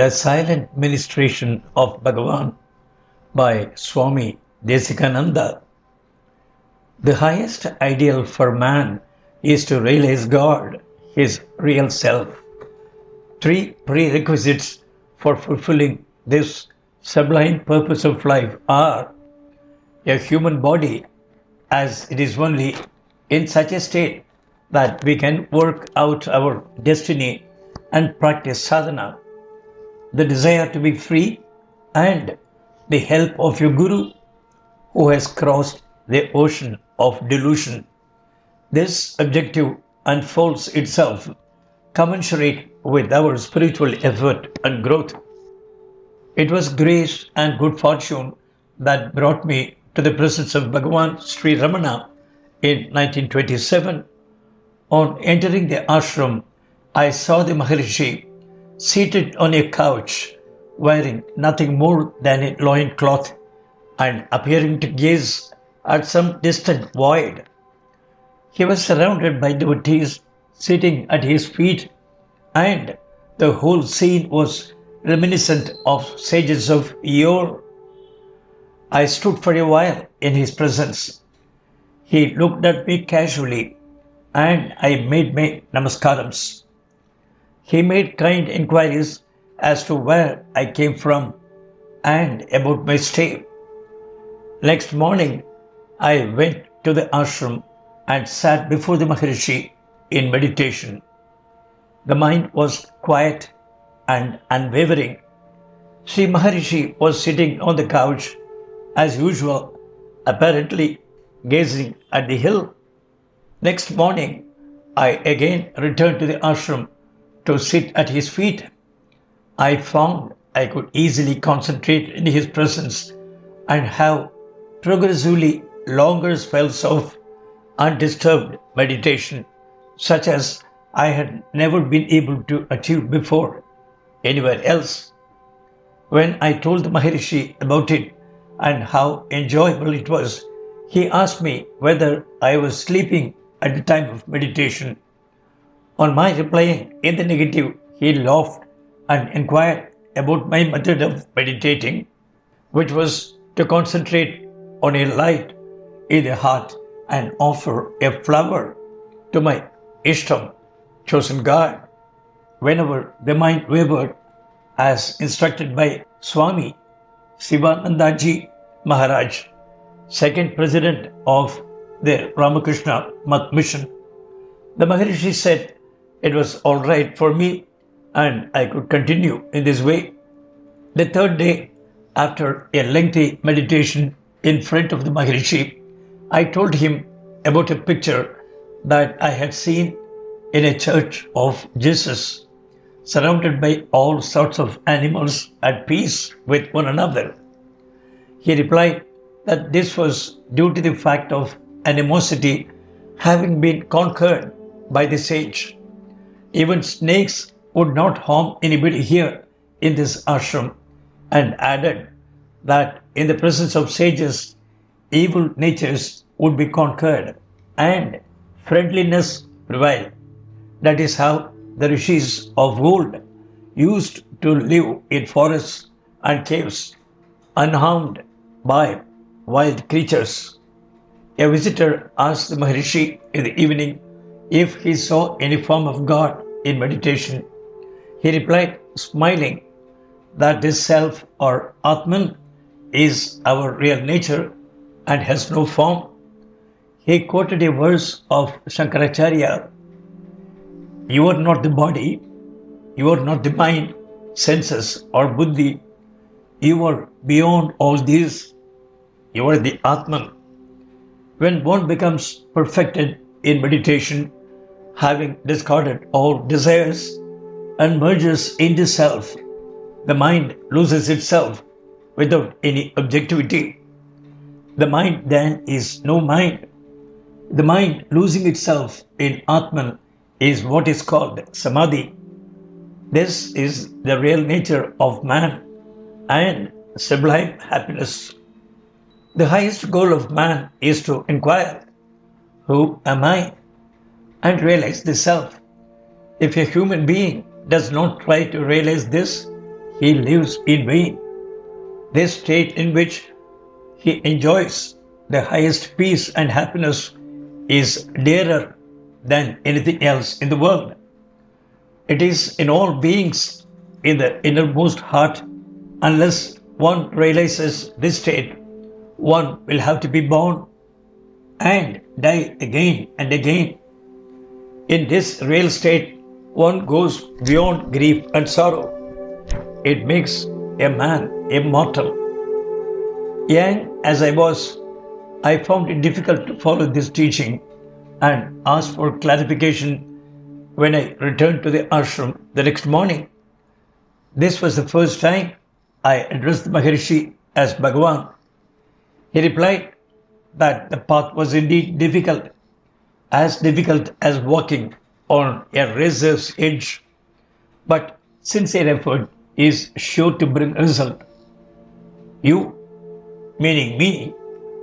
The Silent Ministration of Bhagavan by Swami Desikananda. The highest ideal for man is to realize God, his real self. Three prerequisites for fulfilling this sublime purpose of life are a human body, as it is only in such a state that we can work out our destiny and practice sadhana, the desire to be free, and the help of your Guru who has crossed the ocean of delusion. This objective unfolds itself commensurate with our spiritual effort and growth. It was grace and good fortune that brought me to the presence of Bhagavan Sri Ramana in 1927. On entering the ashram, I saw the Maharshi seated on a couch, wearing nothing more than a loin cloth and appearing to gaze at some distant void. He was surrounded by devotees sitting at his feet, and the whole scene was reminiscent of sages of yore. I stood for a while in his presence. He looked at me casually, and I made my namaskarams. He made kind inquiries as to where I came from and about my stay. Next morning, I went to the ashram and sat before the Maharshi in meditation. The mind was quiet and unwavering. Sri Maharshi was sitting on the couch as usual, apparently gazing at the hill. Next morning, I again returned to the ashram to sit at his feet. I found I could easily concentrate in his presence and have progressively longer spells of undisturbed meditation, such as I had never been able to achieve before anywhere else. When I told the Maharshi about it and how enjoyable it was, he asked me whether I was sleeping at the time of meditation. On my replying in the negative, he laughed and inquired about my method of meditating, which was to concentrate on a light in the heart and offer a flower to my Ishtam, chosen God, whenever the mind wavered, as instructed by Swami Sivanandaji Maharaj, second president of the Ramakrishna Math Mission. The Maharshi said it was all right for me and I could continue in this way. The third day, after a lengthy meditation in front of the Maharshi, I told him about a picture that I had seen in a church of Jesus, surrounded by all sorts of animals at peace with one another. He replied that this was due to the fact of animosity having been conquered by the sage. Even snakes would not harm anybody here in this ashram, and added that in the presence of sages, evil natures would be conquered and friendliness prevail. That is how the rishis of old used to live in forests and caves, unharmed by wild creatures. A visitor asked the Maharshi in the evening if he saw any form of God in meditation. He replied, smiling, that this self or Atman is our real nature and has no form. He quoted a verse of Shankaracharya, "You are not the body, you are not the mind, senses or buddhi, you are beyond all these, you are the Atman." When one becomes perfected in meditation, having discarded all desires and merges into self, the mind loses itself without any objectivity. The mind then is no mind. The mind losing itself in Atman is what is called Samadhi. This is the real nature of man and sublime happiness. The highest goal of man is to inquire, who am I? And realize the self. If a human being does not try to realize this, he lives in vain. This state in which he enjoys the highest peace and happiness is dearer than anything else in the world. It is in all beings in the innermost heart. Unless one realizes this state, one will have to be born and die again and again. In this real state, one goes beyond grief and sorrow. It makes a man immortal. Young as I was, I found it difficult to follow this teaching and asked for clarification when I returned to the ashram the next morning. This was the first time I addressed the Maharshi as Bhagavan. He replied that the path was indeed difficult as walking on a razor's edge, but sincere effort is sure to bring result. You, meaning me,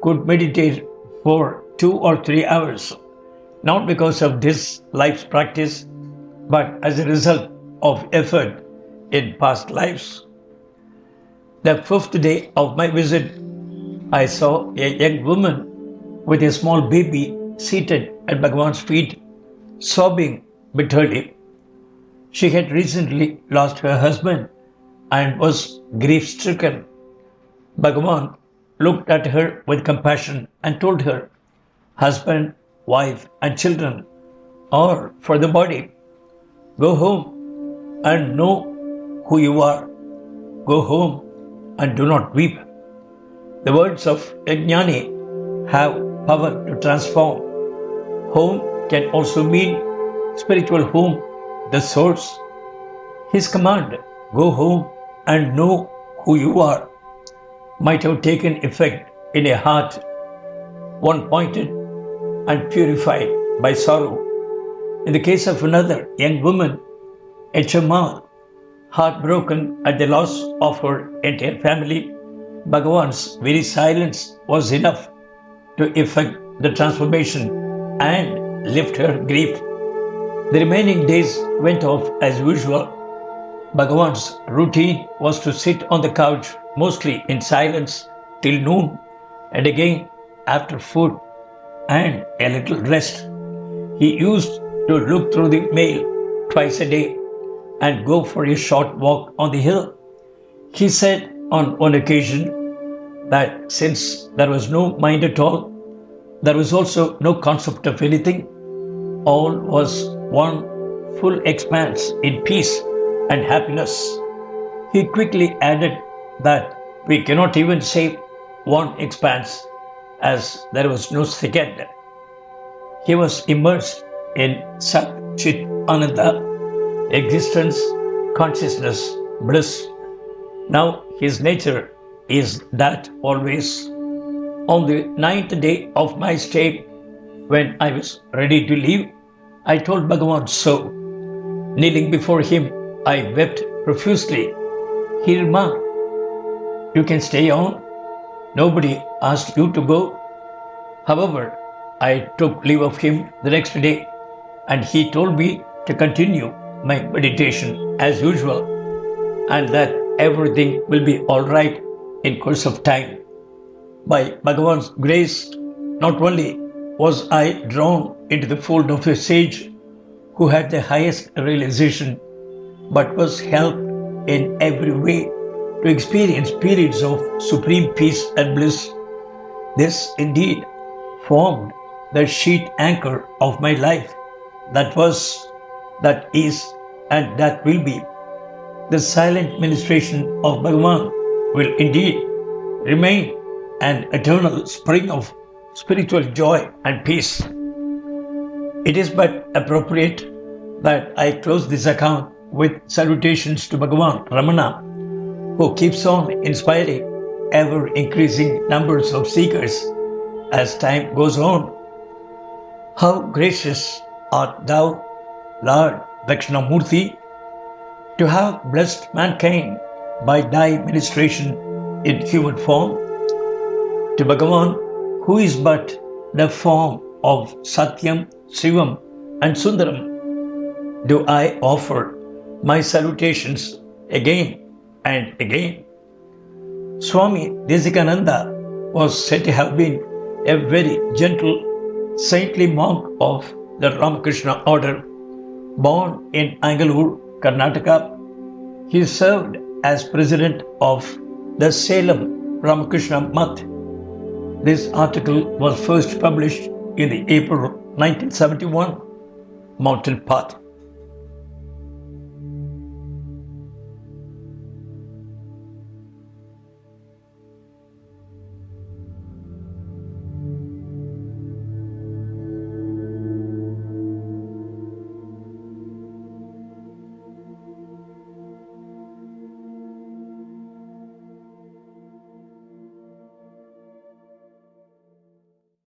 could meditate for 2 or 3 hours, not because of this life's practice, but as a result of effort in past lives. The 5th day of my visit, I saw a young woman with a small baby seated at Bhagavan's feet, sobbing bitterly. She had recently lost her husband and was grief-stricken. Bhagavan looked at her with compassion and told her, husband, wife and children are for the body. Go home and know who you are. Go home and do not weep. The words of a jnani have power to transform. Home can also mean spiritual home, the source. His command, go home and know who you are, might have taken effect in a heart one pointed and purified by sorrow. In the case of another young woman, a Chamal, heartbroken at the loss of her entire family, Bhagavan's very silence was enough to effect the transformation and lift her grief. The remaining days went off as usual. Bhagavan's routine was to sit on the couch, mostly in silence, till noon, and again after food and a little rest. He used to look through the mail twice a day and go for a short walk on the hill. He said on one occasion that since there was no mind at all, there was also no concept of anything. All was one full expanse in peace and happiness. He quickly added that we cannot even say one expanse, as there was no second. He was immersed in Sat Chit Ananda, existence, consciousness, bliss. Now his nature is that always. On the 9th day of my stay, when I was ready to leave, I told Bhagavan so. Kneeling before him, I wept profusely. He remarked, you can stay on. Nobody asked you to go. However, I took leave of him the next day, and he told me to continue my meditation as usual, and that everything will be all right in course of time. By Bhagavan's grace, not only was I drawn into the fold of a sage who had the highest realization, but was helped in every way to experience periods of supreme peace and bliss. This indeed formed the sheet anchor of my life, that was, that is, and that will be. The silent ministration of Bhagavan will indeed remain an eternal spring of spiritual joy and peace. It is but appropriate that I close this account with salutations to Bhagavan Ramana, who keeps on inspiring ever-increasing numbers of seekers as time goes on. How gracious art thou, Lord Dakshinamurti, to have blessed mankind by thy ministration in human form. To Bhagavan, who is but the form of Satyam, Shivam and Sundaram, do I offer my salutations again and again. Swami Desikananda was said to have been a very gentle, saintly monk of the Ramakrishna order. Born in Angaluru, Karnataka, he served as president of the Salem Ramakrishna Math. This article was first published in the April 1971 Mountain Path.